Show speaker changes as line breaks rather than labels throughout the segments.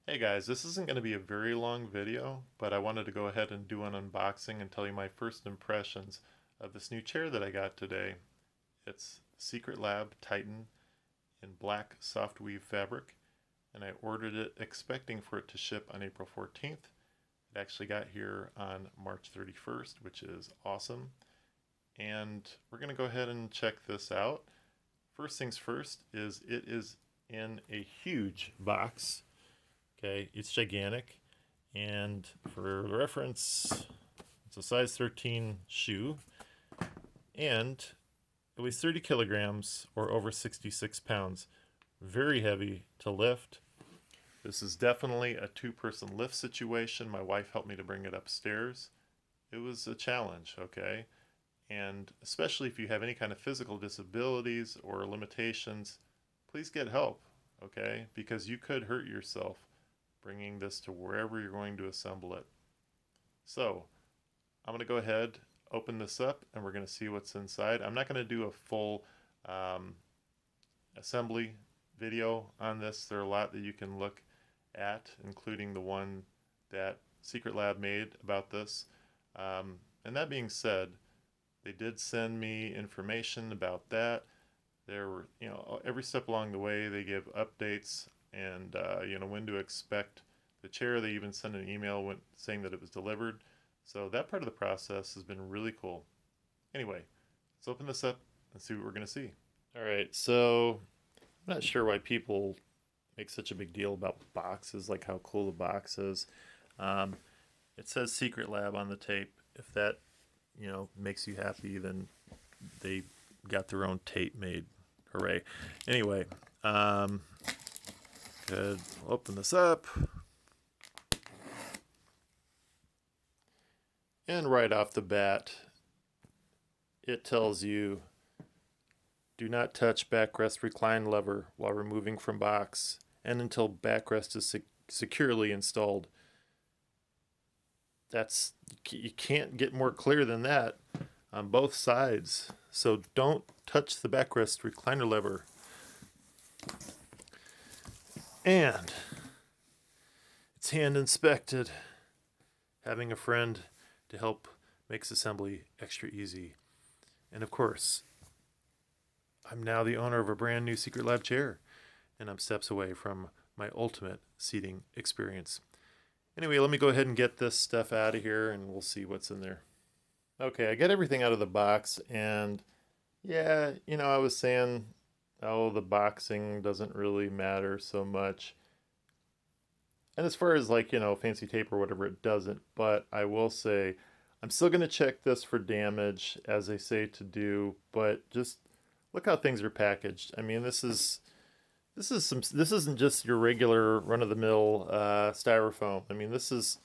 Hey guys, this isn't going to be a very long video, but I wanted to go ahead and do an unboxing and tell you my first impressions of this new chair that I got today. It's Secretlab Titan in black SoftWeave fabric, and I ordered it expecting for it to ship on April 14th. It actually got here on March 31st, which is awesome. And we're going to go ahead and check this out. First things first is it is in a huge box. Okay, it's gigantic, and for reference, it's a size 13 shoe, and it weighs 30 kilograms or over 66 pounds. Very heavy to lift. This is definitely a two-person lift situation. My wife helped me to bring it upstairs. It was a challenge, okay? And especially if you have any kind of physical disabilities or limitations, please get help, okay? Because you could hurt yourself bringing this to wherever you're going to assemble it. So I'm going to go ahead, open this up, and we're going to see what's inside. I'm not going to do a full um, assembly video on this. There are a lot that you can look at, including the one that Secretlab made about this. And that being said, they did send me information about that. There were, every step along the way they give updates and when to expect the chair. They even sent an email saying that it was delivered. So that part of the process has been really cool. Anyway, let's open this up and see what we're going to see. All right, so I'm not sure why people make such a big deal about boxes, like how cool the box is. Um, it says Secretlab on the tape. If that, makes you happy, then they got their own tape made. Hooray. Anyway, good. We'll open this up. And right off the bat, it tells you do not touch backrest recline lever while removing from box and until backrest is securely installed. You can't get more clear than that on both sides. So don't touch the backrest recliner lever. And it's hand inspected. Having a friend to help makes assembly extra easy. And of course, I'm now the owner of a brand new Secretlab chair, and I'm steps away from my ultimate seating experience. Anyway, let me go ahead and get this stuff out of here, and we'll see what's in there. Okay, I got everything out of the box, and yeah, I was saying, oh, the boxing doesn't really matter so much. And as far as fancy tape or whatever, it doesn't. But I will say, I'm still going to check this for damage, as they say to do. But just look how things are packaged. I mean, this isn't just your regular run-of-the-mill styrofoam. I mean, this is.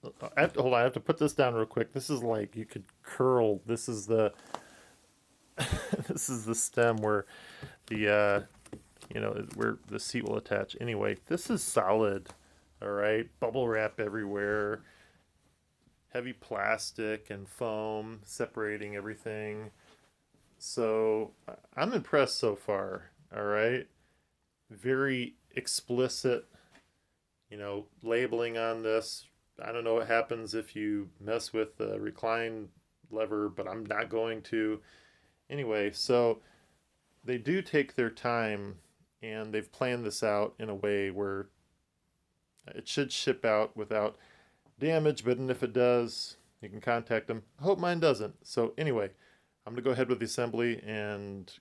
Hold on, I have to put this down real quick. This is like you could curl. This is the this is the stem where the where the seat will attach. Anyway, this is solid. All right, bubble wrap everywhere, heavy plastic and foam separating everything. So I'm impressed so far. All right, very explicit, labeling on this. I don't know what happens if you mess with the recline lever, but I'm not going to. Anyway, so they do take their time and they've planned this out in a way where it should ship out without damage, but if it does, you can contact them. I hope mine doesn't. So anyway, I'm going to go ahead with the assembly and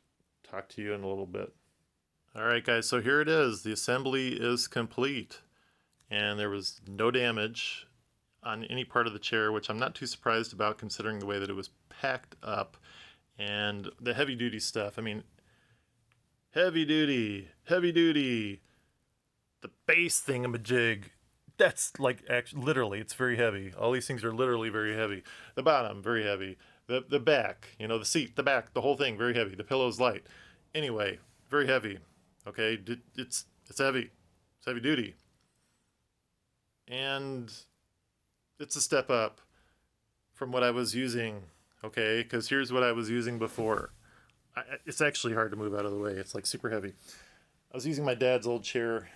talk to you in a little bit. All right, guys, so here it is. The assembly is complete, and there was no damage on any part of the chair, which I'm not too surprised about considering the way that it was packed up. And the heavy-duty stuff, I mean, heavy duty. The base thingamajig, that's like actually literally, it's very heavy. All these things are literally very heavy. The bottom, very heavy. The back, the seat, the back, the whole thing, very heavy. The pillow's light. Anyway, very heavy. Okay, it's heavy. It's heavy duty. And it's a step up from what I was using. Okay, because here's what I was using before. It's actually hard to move out of the way. It's like super heavy. I was using my dad's old chair,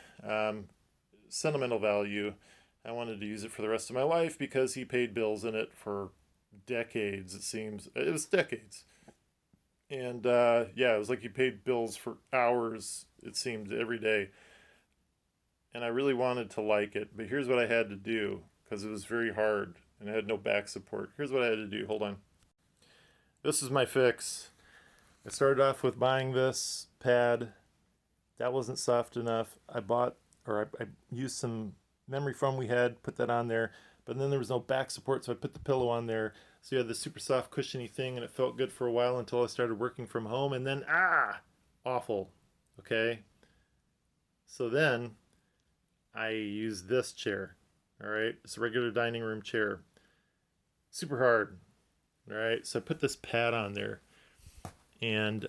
sentimental value. I wanted to use it for the rest of my life because he paid bills in it for decades, it seems. It was decades. And yeah, it was like he paid bills for hours, it seemed, every day. And I really wanted to like it, but here's what I had to do because it was very hard and I had no back support. Here's what I had to do. Hold on. This is my fix. I started off with buying this pad. That wasn't soft enough. I used some memory foam we had, put that on there, but then there was no back support, so I put the pillow on there. So you had this super soft, cushiony thing, and it felt good for a while until I started working from home, and then, awful. Okay? So then I used this chair. All right? It's a regular dining room chair. Super hard. All right? So I put this pad on there and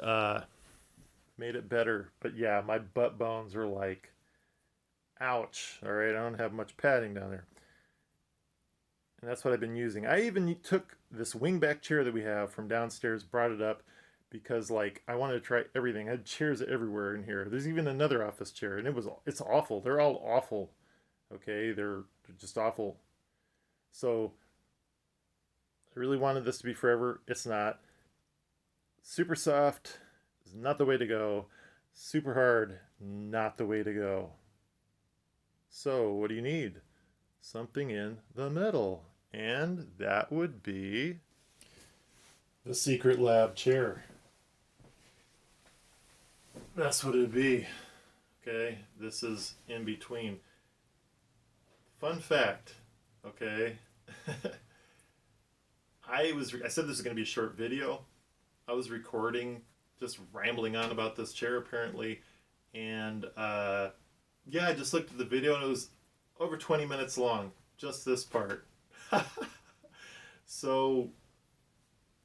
made it better. But yeah, my butt bones are like, ouch. All right? I don't have much padding down there. And that's what I've been using. I even took this wingback chair that we have from downstairs, brought it up because like I wanted to try everything. I had chairs everywhere in here. There's even another office chair, and it's awful. They're all awful. Okay, they're just awful. So I really wanted this to be forever. It's not. Super soft is not the way to go. Super hard, not the way to go. So what do you need? Something in the middle. And that would be the Secretlab chair. That's what it'd be. Okay, this is in between. Fun fact, okay? I said this was going to be a short video. I was recording, just rambling on about this chair apparently, and yeah, I just looked at the video and it was over 20 minutes long, just this part. So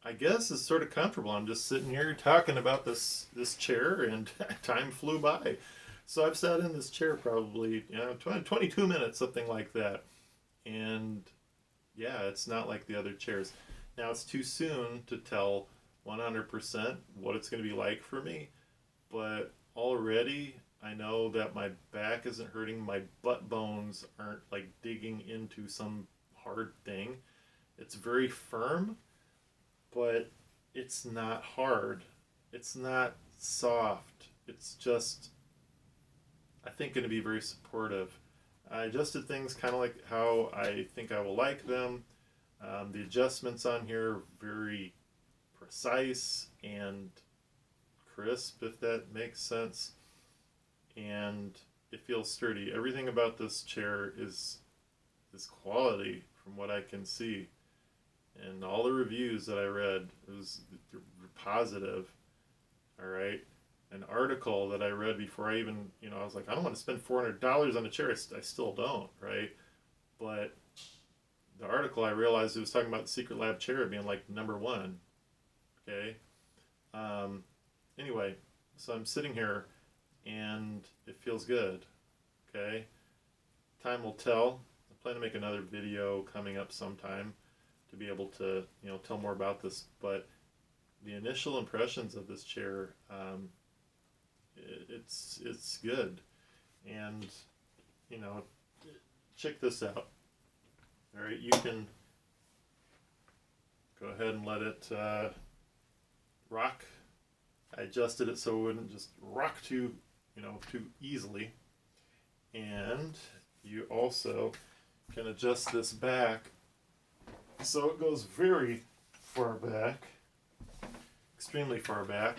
I guess it's sort of comfortable. I'm just sitting here talking about this chair, and time flew by. So I've sat in this chair probably 22 minutes, something like that. And yeah, it's not like the other chairs. Now it's too soon to tell 100% what it's going to be like for me, but already I know that my back isn't hurting, my butt bones aren't like digging into some hard thing. It's very firm, but it's not hard. It's not soft. It's just, I think, going to be very supportive. I adjusted things kind of like how I think I will like them. The adjustments on here are very precise and crisp, if that makes sense. And it feels sturdy. Everything about this chair is quality from what I can see. And all the reviews that I read, they're positive. All right. An article that I read before I even, I was like, I don't want to spend $400 on a chair. I still don't, right? But the article, I realized it was talking about the Secretlab chair being like #1. Okay. Anyway, so I'm sitting here and it feels good. Okay. Time will tell. I plan to make another video coming up sometime to be able to, tell more about this. But the initial impressions of this chair, it's good. And, check this out. All right, you can go ahead and let it rock. I adjusted it so it wouldn't just rock too easily. And you also can adjust this back so it goes very far back, extremely far back.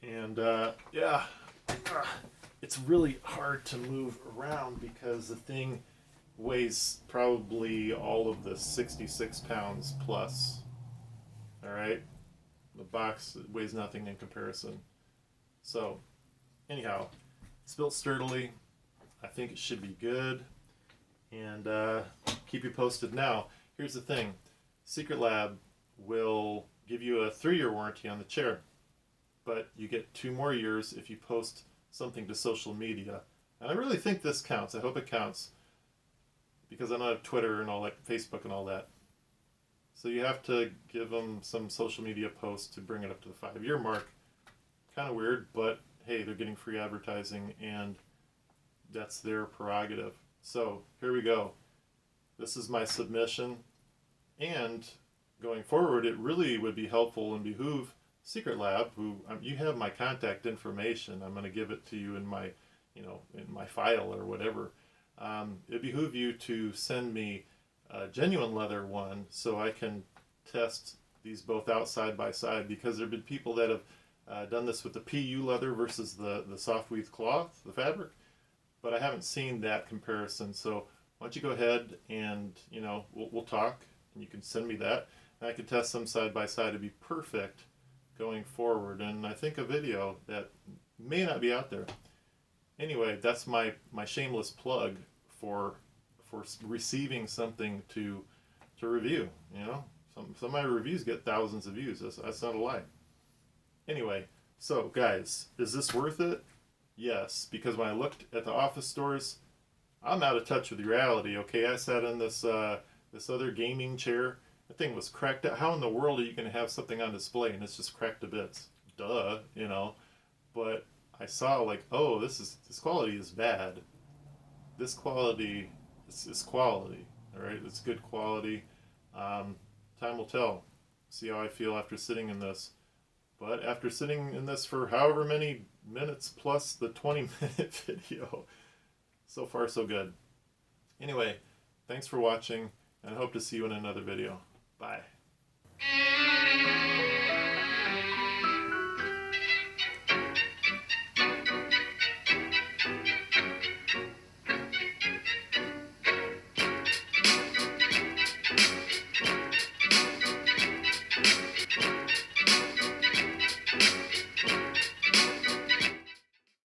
And yeah, it's really hard to move around because the thing weighs probably all of the 66 pounds plus. All right, the box weighs nothing in comparison. So anyhow, it's built sturdily. I think it should be good, and keep you posted. Now, here's the thing. Secretlab will give you a 3-year warranty on the chair, but you get 2 more years if you post something to social media. And I really think this counts. I hope it counts, because I don't have Twitter and all that, Facebook and all that. So you have to give them some social media posts to bring it up to the 5-year mark. Kind of weird, but hey, they're getting free advertising, and that's their prerogative. So here we go. This is my submission, and going forward, it really would be helpful and behoove Secretlab, who you have my contact information. I'm going to give it to you in my, in my file or whatever. It behoove you to send me a genuine leather one so I can test these both out side by side, because there have been people that have done this with the PU leather versus the SoftWeave cloth, the fabric, but I haven't seen that comparison. So why don't you go ahead and, we'll talk, and you can send me that, and I can test them side by side to be perfect going forward. And I think a video that may not be out there. Anyway, that's my shameless plug for receiving something to review. Some of my reviews get thousands of views. That's not a lie. Anyway, so guys, is this worth it? Yes, because when I looked at the office stores, I'm out of touch with reality. Okay, I sat in this other gaming chair. The thing was cracked out. How in the world are you going to have something on display and it's just cracked to bits? Duh, But I saw like, oh, this quality is bad. This quality is quality. All right, it's good quality. Time will tell. See how I feel after sitting in this. But after sitting in this for however many minutes plus the 20-minute video, so far so good. Anyway, thanks for watching, and I hope to see you in another video. Bye.